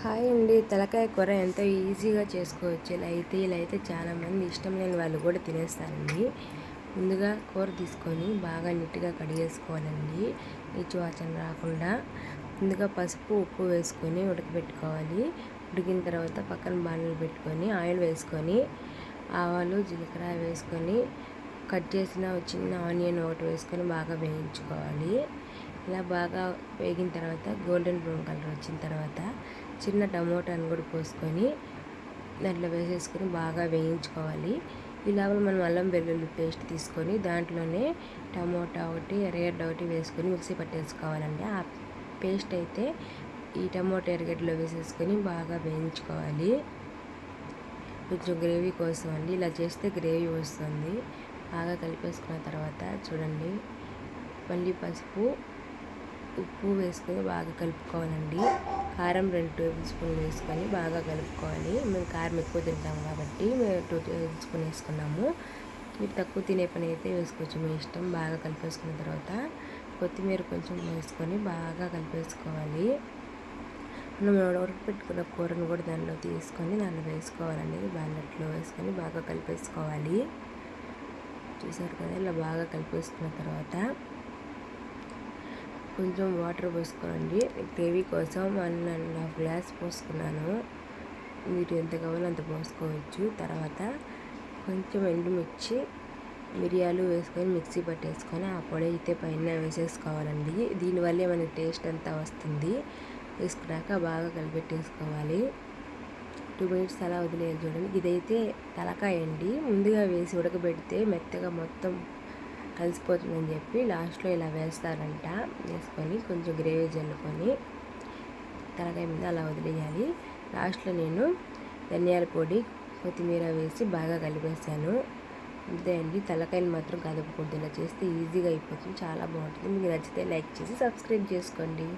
Hi అండి. తలకాయ కూర ఎంతో ఈజీగా చేసుకోవచ్చు. ఇలా అయితే చాలామంది ఇష్టం లేని వాళ్ళు కూడా తినేస్తారండి. ముందుగా కూర తీసుకొని బాగా నీట్గా కడిగేసుకోవాలండి, నీచు వాసన రాకుండా. ముందుగా పసుపు ఉప్పు వేసుకొని ఉడకబెట్టుకోవాలి. ఉడికిన తర్వాత పక్కన బాణలు పెట్టుకొని ఆయిల్ వేసుకొని ఆవాలు జీలకర్ర వేసుకొని కట్ చేసిన చిన్న ఆనియన్ ఒకటి వేసుకొని బాగా వేయించుకోవాలి. ఇలా బాగా వేగిన తర్వాత గోల్డెన్ బ్రౌన్ కలర్ వచ్చిన తర్వాత చిన్న టమోటాను కూడా పోసుకొని దాంట్లో వేసేసుకొని బాగా వేయించుకోవాలి. ఇలా మనం అల్లం వెల్లుల్లి పేస్ట్ తీసుకొని దాంట్లోనే టమోటా ఒకటి ఎర్రగడ్డ ఒకటి వేసుకొని మిక్సీ పట్టేసుకోవాలండి. ఆ పేస్ట్ అయితే ఈ టమోటా ఎర్రగడ్డలో వేసేసుకొని బాగా వేయించుకోవాలి. కొంచెం గ్రేవీ కోసం అండి. ఇలా చేస్తే గ్రేవీ వస్తుంది. బాగా కలిపేసుకున్న తర్వాత చూడండి, మళ్ళీ పసుపు ఉప్పు వేసుకొని బాగా కలుపుకోవాలండి. కారం 2 టేబుల్ స్పూన్లు వేసుకొని బాగా కలుపుకోవాలి. మేము కారం ఎక్కువ తింటాం కాబట్టి మేము 2 టేబుల్ స్పూన్ వేసుకున్నాము. మీరు తక్కువ తినే పని అయితే వేసుకోవచ్చు, మీ ఇష్టం. బాగా కలిపేసుకున్న తర్వాత కొత్తిమీర కొంచెం వేసుకొని బాగా కలిపేసుకోవాలి. మనం ఉడక పెట్టుకున్న కూరను కూడా దానిలో తీసుకొని దాంట్లో వేసుకోవాలండి. బాండట్లో వేసుకొని బాగా కలిపేసుకోవాలి. చూసారు కదా, ఇలా బాగా కలిపేసుకున్న తర్వాత కొంచెం వాటర్ పోసుకోండి. గ్రేవీ కోసం 1.5 గ్లాస్ పోసుకున్నాను. మీరు ఎంత కావాలో అంత పోసుకోవచ్చు. తర్వాత కొంచెం ఎండుమిర్చి మిరియాలు వేసుకొని మిక్సీ పట్టేసుకొని ఆ పొడి అయితే పైన వేసేసుకోవాలండి. దీనివల్లే మనకి టేస్ట్ అంతా వస్తుంది. వేసుకున్నాక బాగా కలిపెట్టేసుకోవాలి. 2 మినిట్స్ అలా వదిలేయాలి. చూడండి, ఇదైతే తలకాయ అండి. ముందుగా వేసి ఉడకబెడితే మెత్తగా మొత్తం కలిసిపోతుందని చెప్పి లాస్ట్లో ఇలా వేస్తారంట. వేసుకొని కొంచెం గ్రేవీ జల్లుకొని తలకాయ మీద అలా వదిలేయాలి. లాస్ట్లో నేను ధనియాల పొడి కొత్తిమీర వేసి బాగా కలిపేసాను. అంతే అండి. తలకాయని మాత్రం కదపకూడదు. ఇలా చేస్తే ఈజీగా అయిపోతుంది, చాలా బాగుంటుంది. మీకు నచ్చితే లైక్ చేసి సబ్స్క్రైబ్ చేసుకోండి.